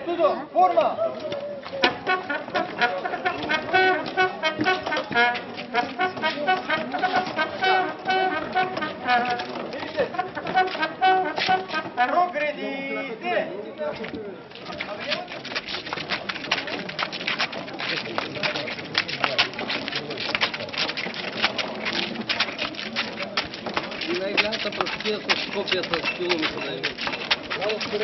Studio, forma! Progredite! И най-голямата пръстия с копията с километра да имаме.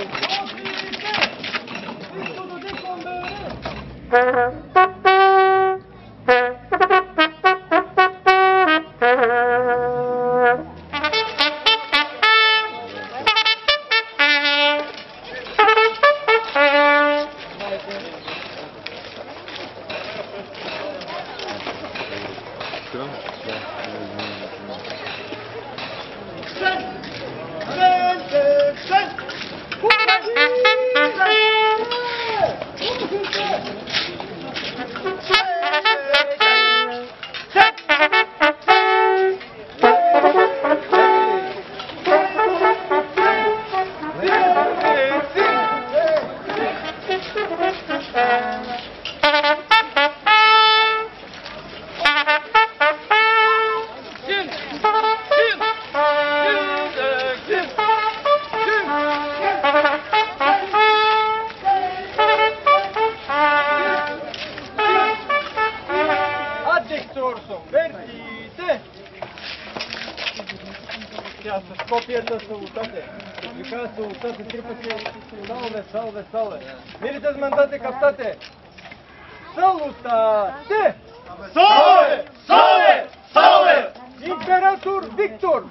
Тя с копията салутате. Вика салутате, три пъти салве. Милите с мандате каптате. Салутате! Салве! Император Виктор!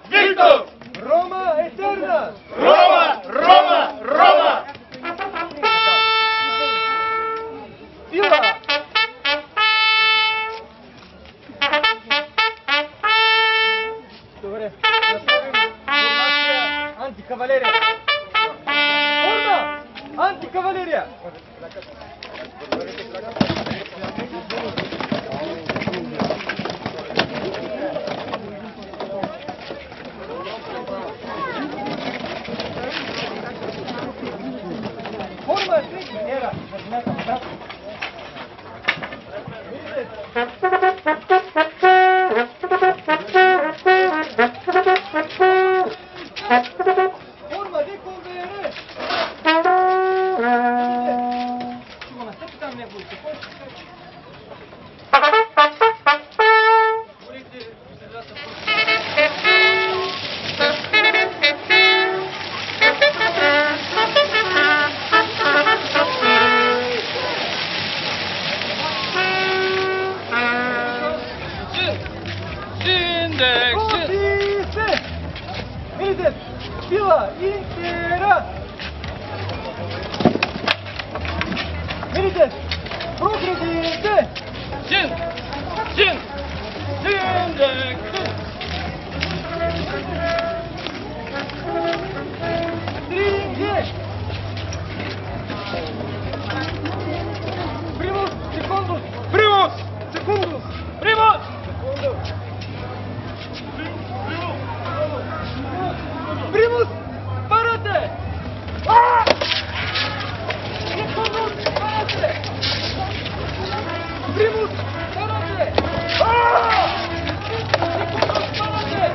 Виктор! Рома етерна! Рома! Сила! Добре, направим формация антикавалерия. Форма! Антикавалерия! Форма е ера. Forma de convene. Чува на всеки там него. Сила интера! Видите? Прогредите! Син! Стринге! Примус! Секундус! Примус! Парате! Секундус! Парате! Примус! Парате! Секундус! Парате!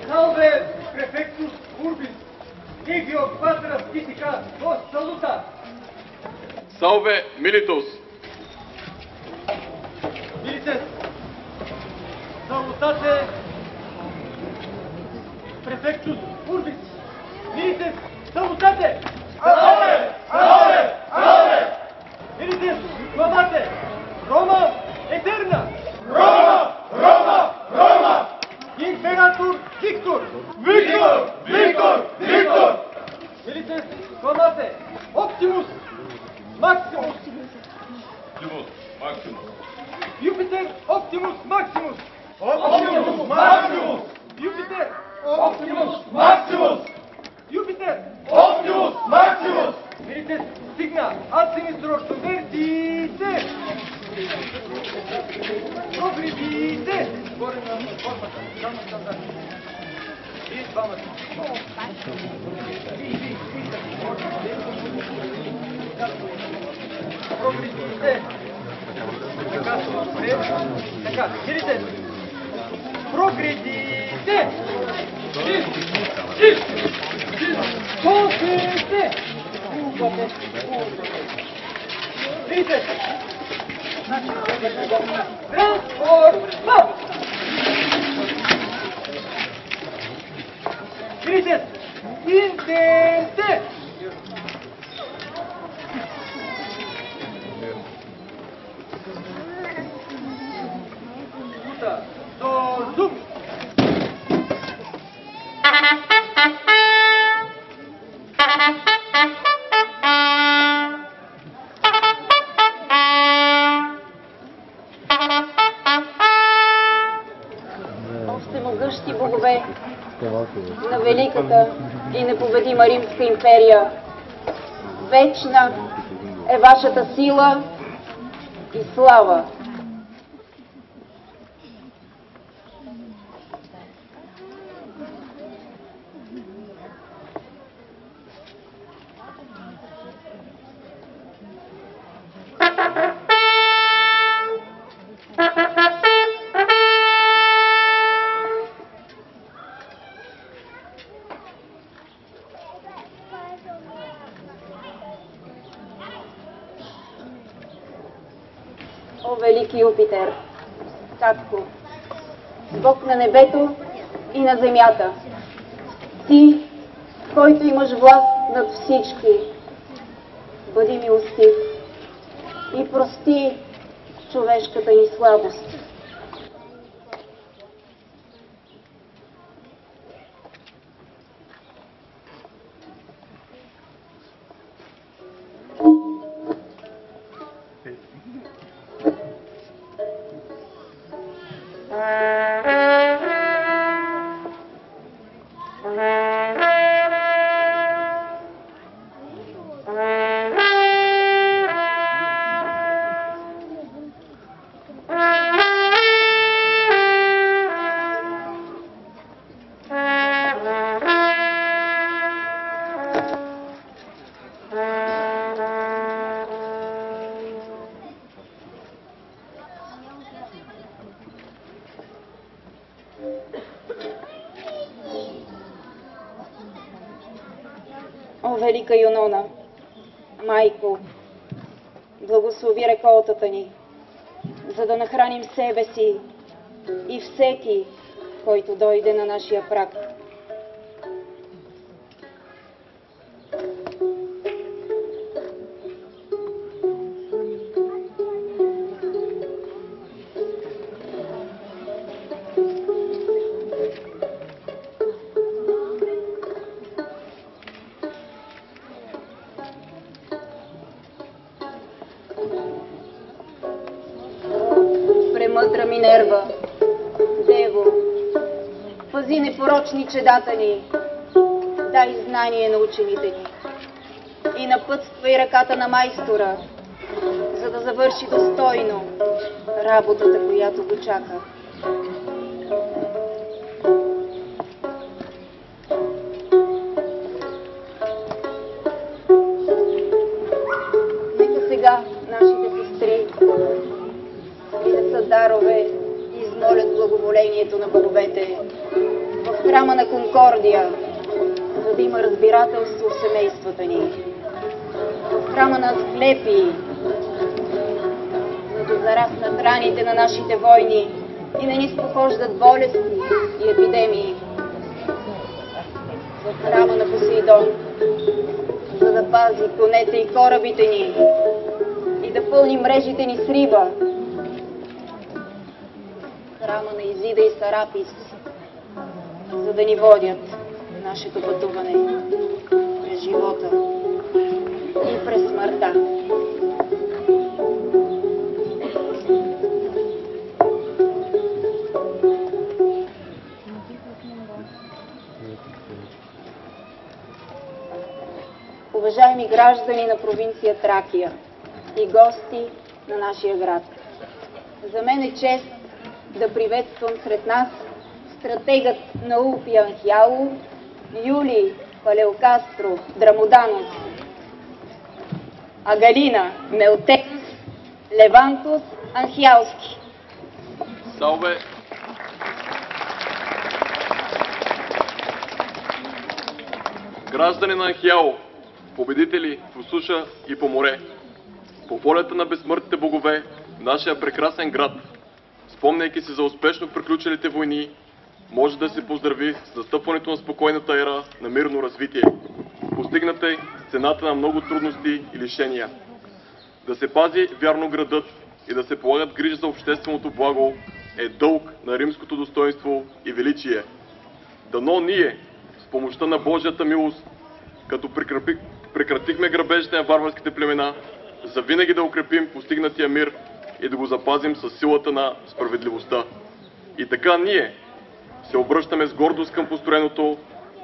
Salve, prefectus urbis, legio quadras pitica, vos saluta. Salve militus. Milites, salutate, prefectus urbis. Milites, salutate. Salve, salve, salve. Milites, clamate, Roma eterna. Roma, Roma, Roma. Imperator Victor! Victor! Victor! Victor! Milites clamate! Optimus! Maximus! Optimus Maximus. Jupiter Optimus Maximus! Optimus Maximus! Jupiter! Optimus Maximus! Jupiter! Optimus Maximus! Milites signa Artemis Roșu Vertite! Progredite! Горе на формата, само стандарт. И двамата. Прогредите! Така, видите? Прогредите! Прогредите! Видите? Трансформа! Видите? Интенте! До зуб! Всемогъщи богове на великата и непобедима Римска империя, вечна е вашата сила и слава. О, велики Юпитер, татко, Бог на небето и на земята, ти, който имаш власт над всички, бъди милостив и прости човешката ни слабост. велика Юнона, майко, благослови реколтата ни, за да нахраним себе си и всеки, който дойде на нашия праг. Премъдра Минерва, Дево, пази непорочни чедата ни, дай знание на учените ни и напътствай ръката на майстора, за да завърши достойно работата, която го чака. Нека сега нашите сестри принесат дарове и измолят благоволението на боговете в храма на Конкордия, за да има разбирателство в семействата ни. В храма на Асклепий, за да зараснат раните на нашите войни и не ни спохождат болести и епидемии. В храма на Посейдон, за да пази конете и корабите ни и да пълни мрежите ни с риба. Храма на Изида и Сарапис, за да ни водят нашето пътуване през живота и през смъртта. Уважаеми граждани на провинция Тракия и гости на нашия град, за мен е чест да приветствам сред нас стратегът на Улпи Анхиало, Юлий Палеокастро Драмоданос, Агалина Мелтекс Левантус Анхиалски. Салве! Граждани на Анхиало, победители по суша и по море, по волята на безсмъртните богове, нашия прекрасен град, спомняйки се за успешно приключилите войни, може да се поздрави с настъпването на спокойната ера на мирно развитие, постигната с цената на много трудности и лишения. Да се пази вярно градът и да се полагат грижи за общественото благо е дълг на римското достоинство и величие. Дано ние, с помощта на Божията милост, като прекратихме грабежите на варварските племена, завинаги да укрепим постигнатия мир и да го запазим със силата на справедливостта. И така ние се обръщаме с гордост към построеното,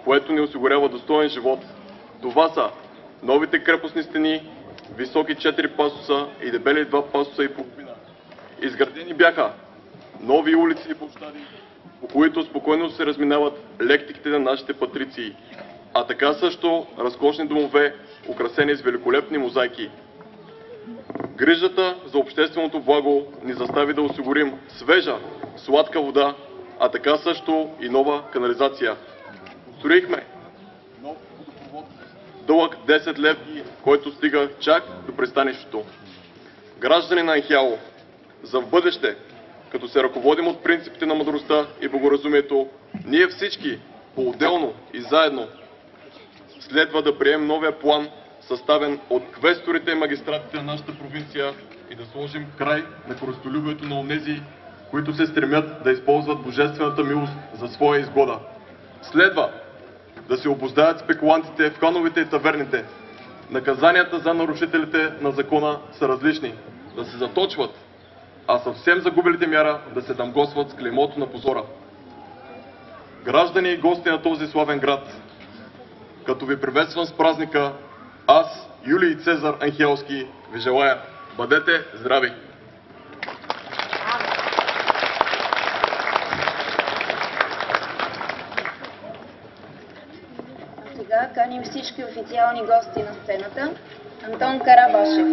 което ни осигурява достоен живот. Това са новите крепостни стени, високи 4 пасоса и дебели 2 пасоса и половина. Изградени бяха нови улици и площади, по които спокойно се разминават лектиките на нашите патрици, а така също разкошни домове, украсени с великолепни мозайки. Грижата за общественото благо ни застави да осигурим свежа, сладка вода, а така също и нова канализация. Строихме нов водопровод, дълъг 10 левги, който стига чак до пристанището. Граждани на Анхиало, за в бъдеще, като се ръководим от принципите на мъдростта и богоразумието, ние всички, по-отделно и заедно, следва да приемем новия план, съставен от квесторите и магистратите на нашата провинция, и да сложим край на користолюбието на онези, които се стремят да използват божествената милост за своя изгода. Следва да се обуздаят спекулантите в хановете и таверните. Наказанията за нарушителите на закона са различни. Да се заточват, а съвсем загубилите мяра да се дамгосват с клеймото на позора. Граждани и гости на този славен град, като ви приветствам с празника, аз, Юлий Цезар Анхиалски, ви желая. Бъдете здрави! Сега каним всички официални гости на сцената. Антон Карабашев,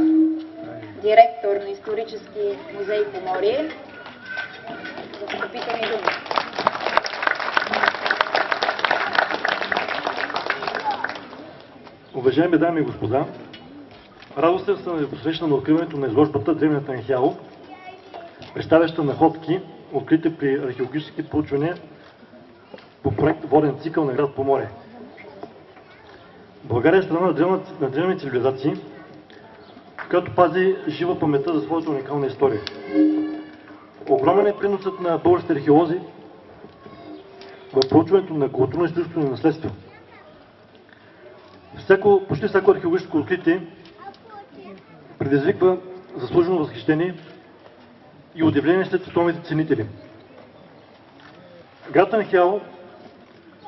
директор на Исторически музей Поморие, за встъпителни думи. Уважаеми дами и господа, радостен съм да ви посрещна на откриването на изложбата Древната Нехяло, представяща находки, открити при археологически проучвания по проект Воден цикъл на град Поморие. България е страна на древни цивилизации, която пази жива паметта за своята уникална история. Огромен е приносът на българските археолози в проучването на културно-историческото наследство. Почти всяко археологическо откритие предизвиква заслужено възхищение и удивление след световните ценители. Град Нехяло,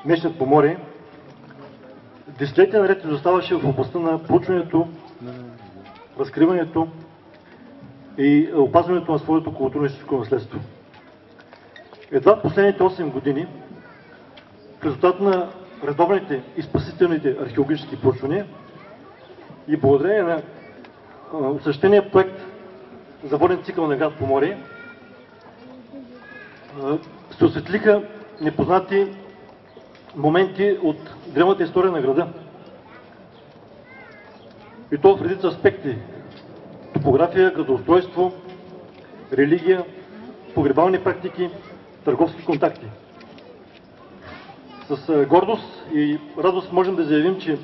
днешният Поморие, десетилетия наред изоставаше в областта на проучването, разкриването и опазването на своето културно-историческо наследство. Едва в последните 8 години, в резултат на редовните и спасителните археологически проучвания и благодарение на осъществения проект за воден цикъл на град Поморие, се осветлиха непознати моменти от древната история на града. И то в редица аспекти: топография, градоустройство, религия, погребални практики, търговски контакти. С гордост и радост можем да заявим, че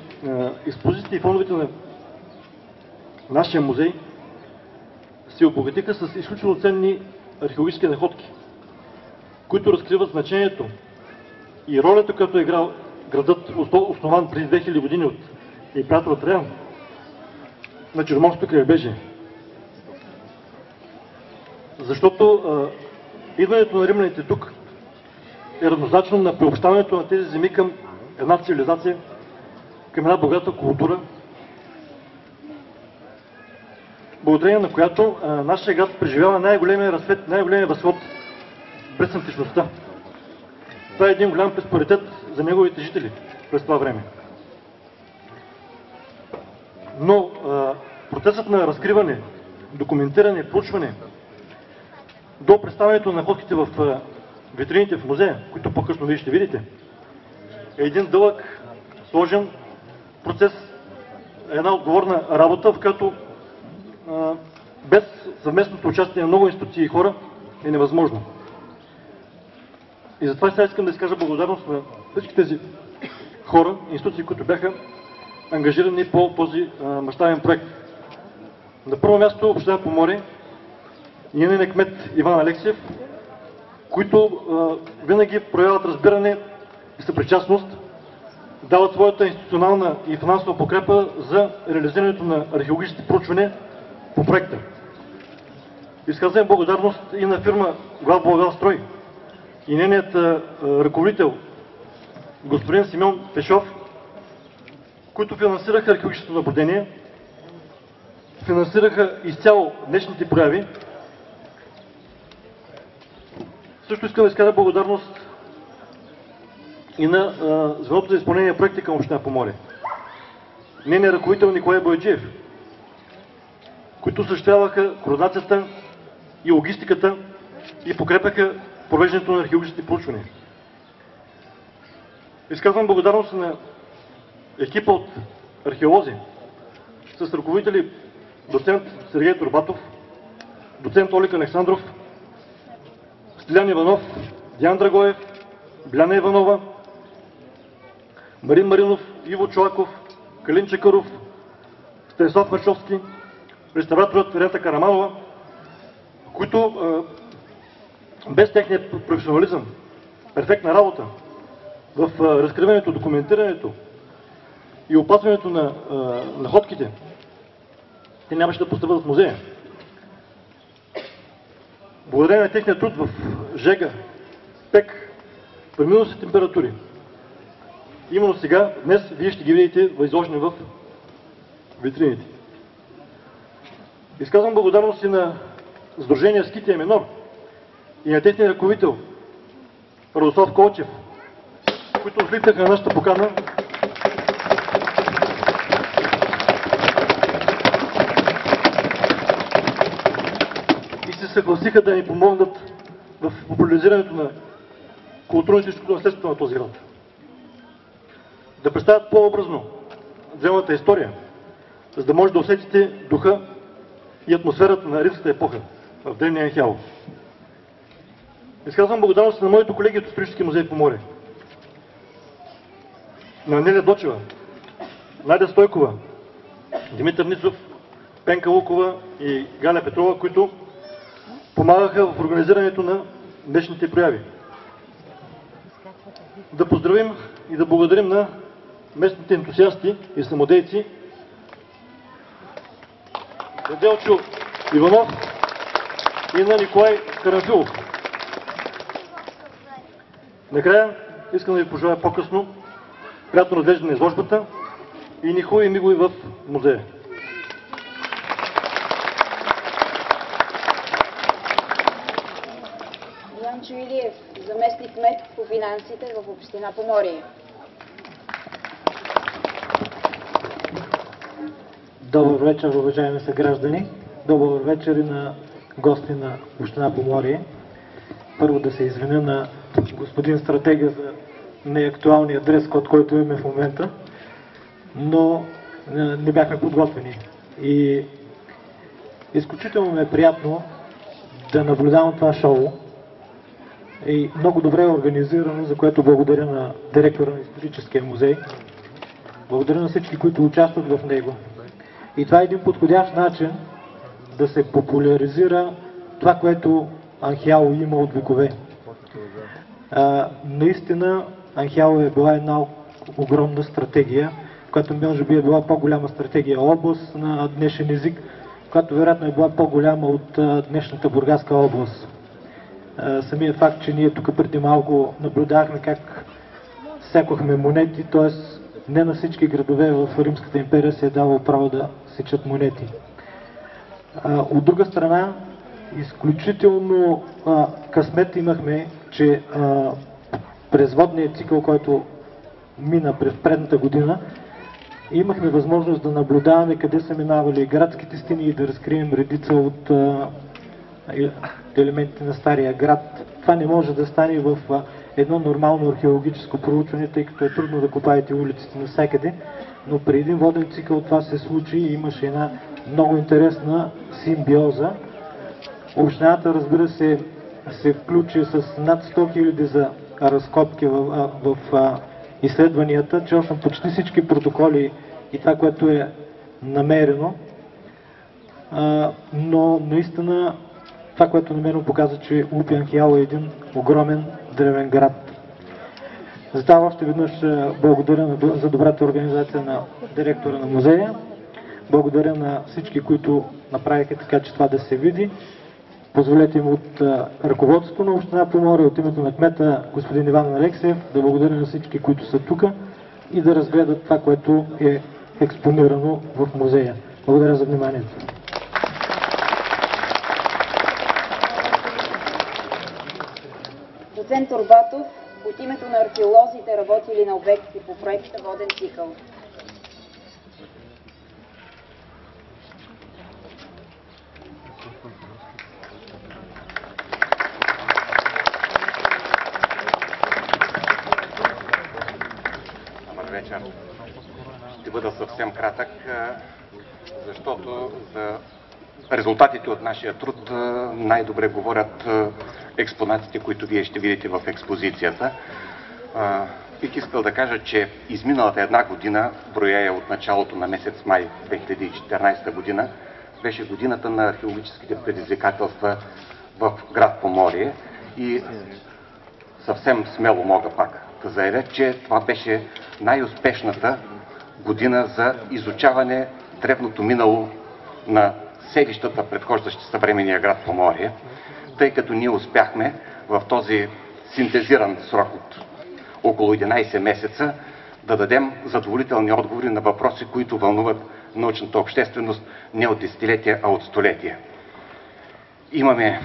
експозициите и фондовете на нашия музей се обогатиха с изключително ценни археологически находки, които разкриват значението и ролята, която е играл градът, основан преди 2000 години от императора Траян на Черноморското крайбрежие. Защото идването на римляните тук е равнозначно на приобщаването на тези земи към една цивилизация, към една богата култура, благодарение на която нашия град преживява най-големия разцвет, най-големия възход през античността. Това е един голям просперитет за неговите жители през това време. Но процесът на разкриване, документиране, проучване до представянето на находките в витрините в музея, които по-късно вие ще видите, е един дълъг, сложен процес, една отговорна работа, в която без съвместното участие на много институции и хора е невъзможно. И затова сега искам да изкажа благодарност на всички тези хора, институции, които бяха ангажирани по този мащабен проект. На първо място община Поморие и нейният кмет Иван Алексиев, които винаги проявяват разбиране и съпричастност, дават своята институционална и финансова подкрепа за реализирането на археологическите проучвания по проекта. Изказвам благодарност и на фирма Главболгарстрой и нейният ръководител господин Симеон Пешов, които финансираха археологическото наблюдение, финансираха изцяло днешните прояви. Също искам да изкажа благодарност и на звеното за изпълнение на проекти към община Поморие. Нейният ръководител Николай Бойджиев, които осъществяваха координацията и логистиката и подкрепяха провеждането на археологическите проучвания. Изказвам благодарност на екипа от археолози с ръководители доцент Сергей Турбатов, доцент Олег Александров, Стилян Иванов, Диан Драгоев, Бляна Иванова, Марин Маринов, Иво Чолаков, Калин Чакъров, Станислав Маршовски, реставраторът Рента Караманова, които без техния професионализъм, перфектна работа в разкриването, документирането и опазването на находките, те нямаше да постъпват в музея. Благодарение на техния труд в жега, пек, при минусни температури. Именно сега, днес, вие ще ги видите изложени в витрините. Изказвам благодарност и на Сдружение Скития Минор и на техния ръководител Радослав Колчев, които откликнаха на нашата покана и се съгласиха да ни помогнат в популяризирането на културно-историческото наследство на този град. Да представят по-образно древната история, за да може да усетите духа и атмосферата на римската епоха в древния Анхял. Изказвам благодарност на моите колеги от Исторически музей Поморие, на Анелия Дочева, Надя Стойкова, Димитър Ницов, Пенка Лукова и Галя Петрова, които помагаха в организирането на днешните прояви. Да поздравим и да благодарим на местните ентусиасти и самодейци, на Делчо Иванов и на Николай Карамфилов. Накрая искам да ви пожелая по-късно приятно разглеждане на изложбата и ни хубави мигови в музея. Янчо Илиев, заместник кмет по финансите в община Поморие. Добър вечер, уважаеми съграждани. Добър вечер и на гости на община Поморие. Първо да се извиня на господин стратега за неактуалния дрес-код, който имаме в момента, но не бяхме подготвени. И изключително ми е приятно да наблюдавам това шоу. И много добре е организирано, за което благодаря на директора на Историческия музей. Благодаря на всички, които участват в него. И това е един подходящ начин да се популяризира това, което Анхяо има от векове. Наистина Анхяо е била една огромна стратегия, която може би е била по-голяма стратегия област на днешен език, която вероятно е била по-голяма от днешната Бургаска област. Самият факт, че ние тук преди малко наблюдахме как секохме монети, т.е. не на всички градове в Римската империя се е давало право да сечат монети. От друга страна, изключително късмет имахме, че през водния цикъл, който мина през предната година, имахме възможност да наблюдаваме къде са минавали градските стени и да разкрием редица от елементите на стария град. Това не може да стане в едно нормално археологическо проучване, тъй като е трудно да копаете улиците навсякъде, но при един воден цикъл това се случи и имаше една много интересна симбиоза. Общината, разбира се, се включи с над 100 000 за разкопки в изследванията. Чел съм почти всички протоколи и това, което е намерено, но наистина това, което намерено, показва, че Лупи Анхяо е един огромен древен град. Затова още веднъж благодаря за добрата организация на директора на музея. Благодаря на всички, които направиха така, че това да се види. Позволете им от ръководството на община Поморие, от името на кмета господин Иван Алексиев, да благодаря на всички, които са тук и да разгледат това, което е експонирано в музея. Благодаря за вниманието. Доцент Орбатов, от името на археолозите, работили на обекти по проекта Воден цикъл. Добър вечер. Ще бъда съвсем кратък, защото за резултатите от нашия труд най-добре говорят експонатите, които вие ще видите в експозицията. Бих искал да кажа, че изминалата една година, броя от началото на месец май 2014 година, беше годината на археологическите предизвикателства в град Поморие и съвсем смело мога пак да заявя, че това беше най-успешната година за изучаване древното минало на селищата, предхождащи съвременния град Поморие, тъй като ние успяхме в този синтезиран срок от около 11 месеца да дадем задоволителни отговори на въпроси, които вълнуват научната общественост не от десетилетия, а от столетия. Имаме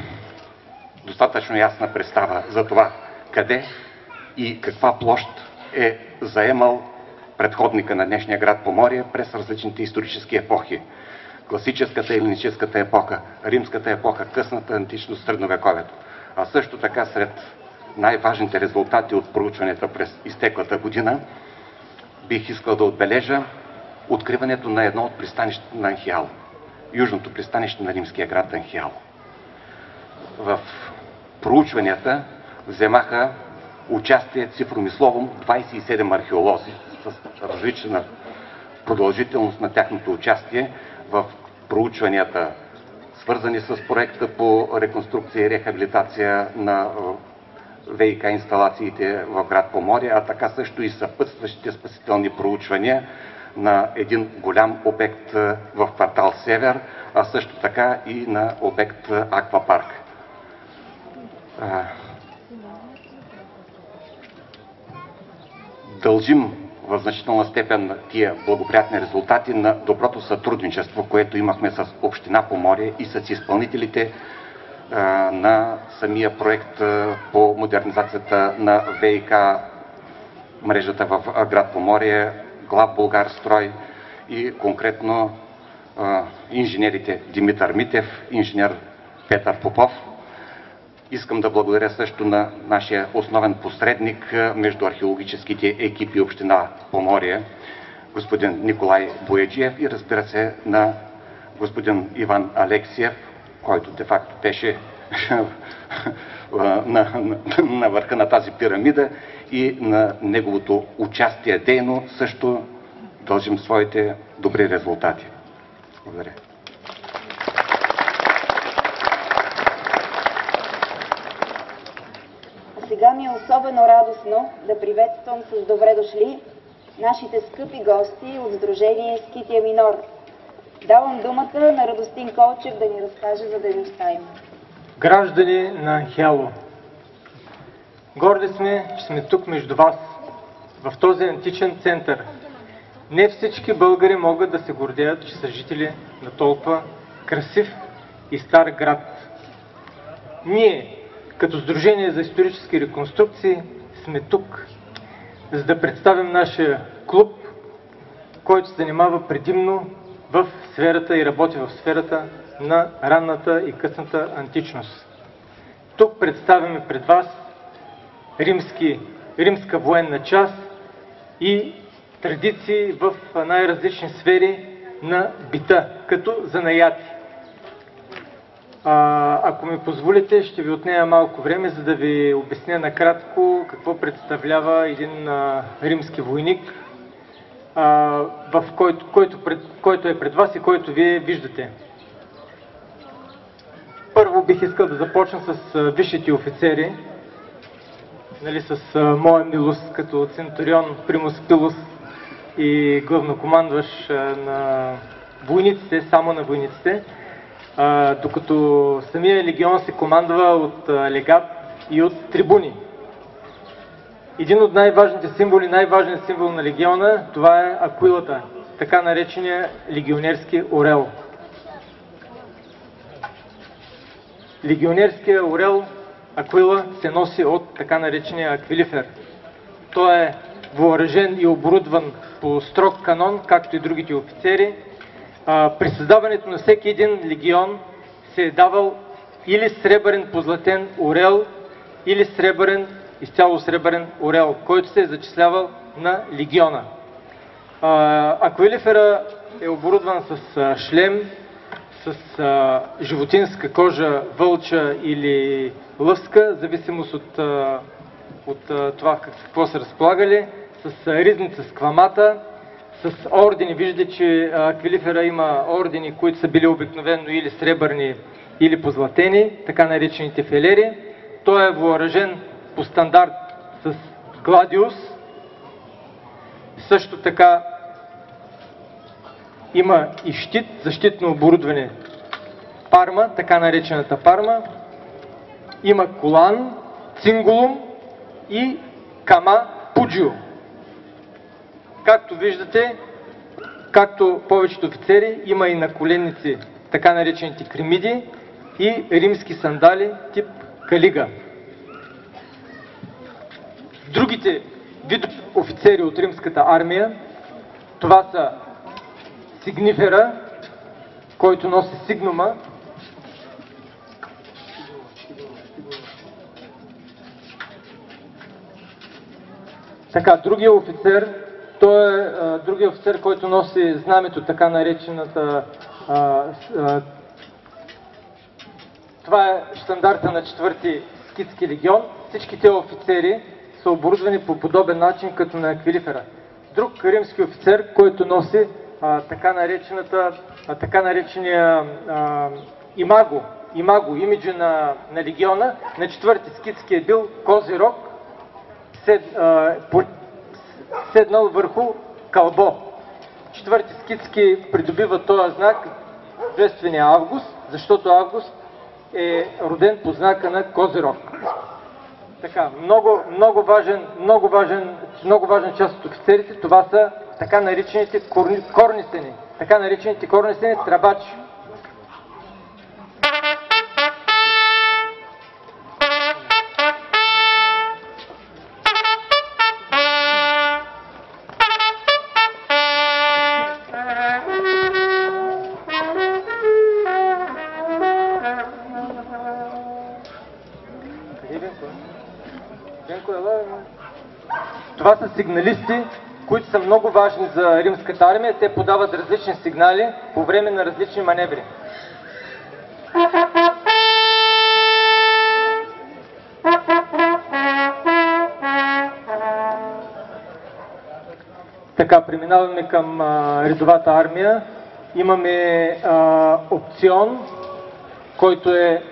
достатъчно ясна представа за това къде и каква площ е заемал предходника на днешния град Поморие през различните исторически епохи. Класическата и еленическата епоха, римската епоха, късната античност, средновековието. А също така сред най-важните резултати от проучванията през изтеклата година бих искал да отбележа откриването на едно от пристанищата на Анхиало, южното пристанище на римския град Анхиало. В проучванията вземаха участие цифромисловом 27 археолози с различна продължителност на тяхното участие в проучванията, свързани с проекта по реконструкция и рехабилитация на ВиК инсталациите в град Поморие, а така също и съпътстващите спасителни проучвания на един голям обект в квартал Север, а също така и на обект Аквапарк. Дължим в значителна степен тия благоприятни резултати на доброто сътрудничество, което имахме с Община Поморие и с изпълнителите на самия проект по модернизацията на ВиК мрежата в град Поморие, Главбулгарстрой и конкретно инженерите Димитър Митев, инженер Петър Попов. Искам да благодаря също на нашия основен посредник между археологическите екипи Община Поморие, господин Николай Бояджиев, и разбира се на господин Иван Алексиев, който де-факто беше на върха на тази пирамида, и на неговото участие дейно също дължим своите добри резултати. Благодаря. Сега ми е особено радостно да приветствам с добре дошли нашите скъпи гости от Сдружение Скития Минор. Давам думата на Радостин Колчев да ни разкаже за дейността им. Граждани на Анхиало, горди сме, че сме тук между вас, в този античен център. Не всички българи могат да се гордеят, че са жители на толкова красив и стар град. Ние, като Сдружение за исторически реконструкции, сме тук, за да представим нашия клуб, който се занимава предимно в сферата и работи в сферата на ранната и късната античност. Тук представяме пред вас римска военна част и традиции в най-различни сфери на бита, като занаяти. Ако ми позволите, ще ви отнея малко време, за да ви обясня накратко какво представлява един римски войник, който е пред вас и който вие виждате. Първо бих искал да започна с висшите офицери, с моя милост като центурион Примус Пилус и главнокомандващ на войниците, само на войниците, докато самия легион се командва от легат и от трибуни. Един от най-важните символи, най-важният символ на легиона, това е аквилата, така наречения легионерски орел. Легионерския орел, аквила, се носи от така наречения аквилифер. Той е въоръжен и оборудван по строг канон, както и другите офицери. При създаването на всеки един легион се е давал или сребърен позлатен орел, или изцяло сребърен орел, който се е зачислявал на легиона. Аквилифера е оборудван с шлем, с животинска кожа, вълча или лъвска, в зависимост от това какво са разполагали, с ризница с кламата, с ордени. Виждате, че аквилифера има ордени, които са били обикновено или сребърни, или позлатени, така наречените фелери. Той е въоръжен по стандарт с гладиус. Също така има и щит, защитно оборудване парма, така наречената парма. Има колан, цингулум и кама пуджио. Както виждате, както повечето офицери, има и наколенници, така наречените кремиди, и римски сандали тип калига. Другите видове офицери от римската армия, това са сигнифера, който носи сигнума, така, другия офицер Той е другия офицер, който носи знамето, така наречената... Това е щандарта на 4-ти скитски легион. Всички тези офицери са оборудвани по подобен начин, като на аквилифера. Друг римски офицер, който носи така наречения имаго, имиджа на легиона, на 4-ти скитски е бил Козирог, седнал върху кълбо. 4-ти скитски придобива този знак Двествения Август, защото Август е роден по знака на Козирог. Така, много важна част от офицерите, това са така наречените корнисени, трабачи. Това са сигналисти, които са много важни за римската армия. Те подават различни сигнали по време на различни маневри. Така, преминаваме към редовата армия. Имаме опцион, който е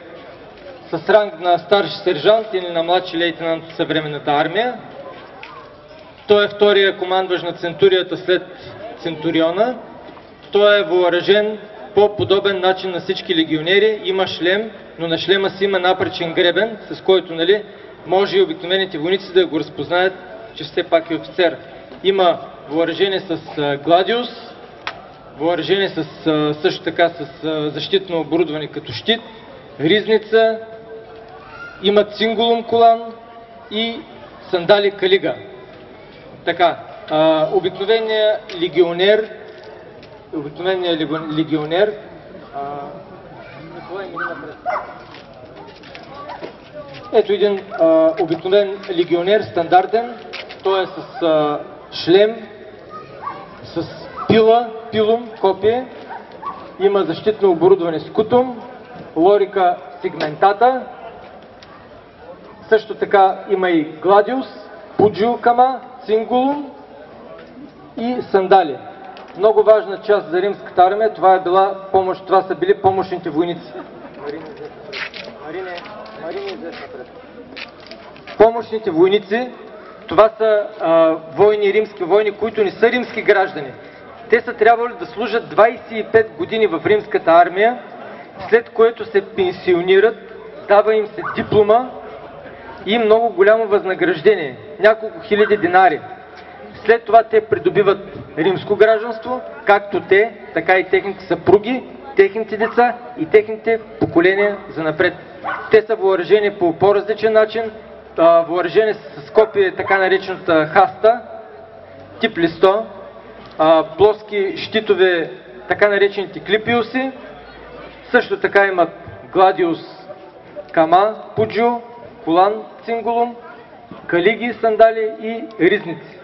с ранг на старши сержант или на младши лейтенант в съвременната армия. Той е втория командващ на центурията след центуриона. Той е въоръжен по подобен начин на всички легионери. Има шлем, но на шлема си има напречен гребен, с който може и обикновените войници да го разпознаят, че все пак е офицер. Има въоръжение с гладиус, въоръжение също така с защитно оборудване като щит, ризница, има цингулум колан и сандали калига. Така, обикновеният легионер, ето един обикновен легионер, стандартен, той е с шлем, с пилум, копие, има защитно оборудване с кутум, лорика сигментата, също така има и гладиус, пуджиокама, цингулум и сандали. Много важна част за римската армия, това са били помощните войници. Помощните войници, това са римски войни, които не са римски граждани. Те са трябвали да служат 25 години в римската армия, след което се пенсионират, дава им се диплома и много голямо възнаграждение, няколко хиляди динари. След това те придобиват римско гражданство, както те, така и техните съпруги, техните деца и техните поколения занапред. Те са въоръжени по по-различен начин, въоръжени с копие, така наречената хаста, тип листо, плоски щитове, така наречените клипиуси, също така имат гладиус, кама, пуджио, колан, цингулум, калиги, сандали и ризници.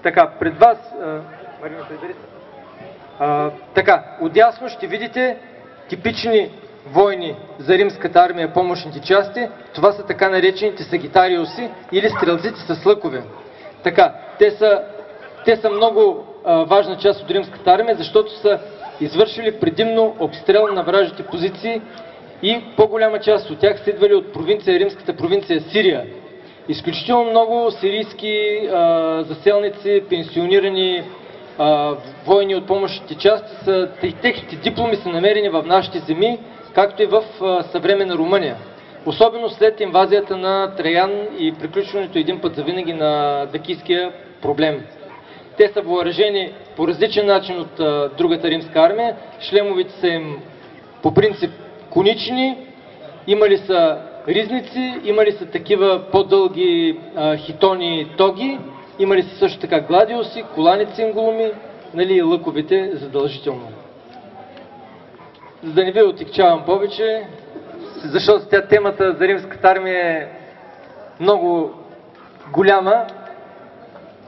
Така, пред вас, така, отдясно ще видите типични войни за римската армия, помощните части. Това са така наречените сагитариуси или стрелците с лъкове. Така, те са много важна част от римската армия, защото са извършили предимно обстрел на вражите позиции и по-голяма част от тях са идвали от римската провинция Сирия. Изключително много сирийски заселници, пенсионирани войни от помощните части, техните дипломи са намерени в нашите земи, както и в съвременна Румъния. Особено след инвазията на Траян и приключването един път завинаги на дакийския проблем. Те са въоръжени по различен начин от другата римска армия. Шлемовите са им по принцип конични, имали са ризници, имали са такива по-дълги хитони тоги, имали са също така гладиуси, колани цингулуми, и лъковете задължително. За да не ви отекчавам повече, защото темата за римската армия е много голяма,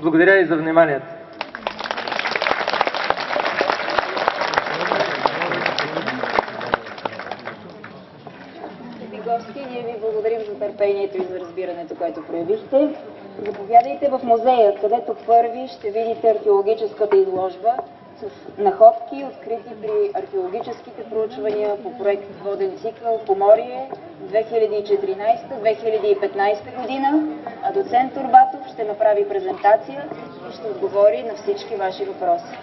Благодаря ви за вниманието. Гости, ние ви благодарим за търпението и за разбирането, което проявихте. Заповядайте в музея, където първи ще видите археологическата изложба с находки, открити при археологическите проучвания по проект Воден цикъл Поморие 2014-2015 година, а доцент Турбатов ще направи презентация и ще отговори на всички ваши въпроси.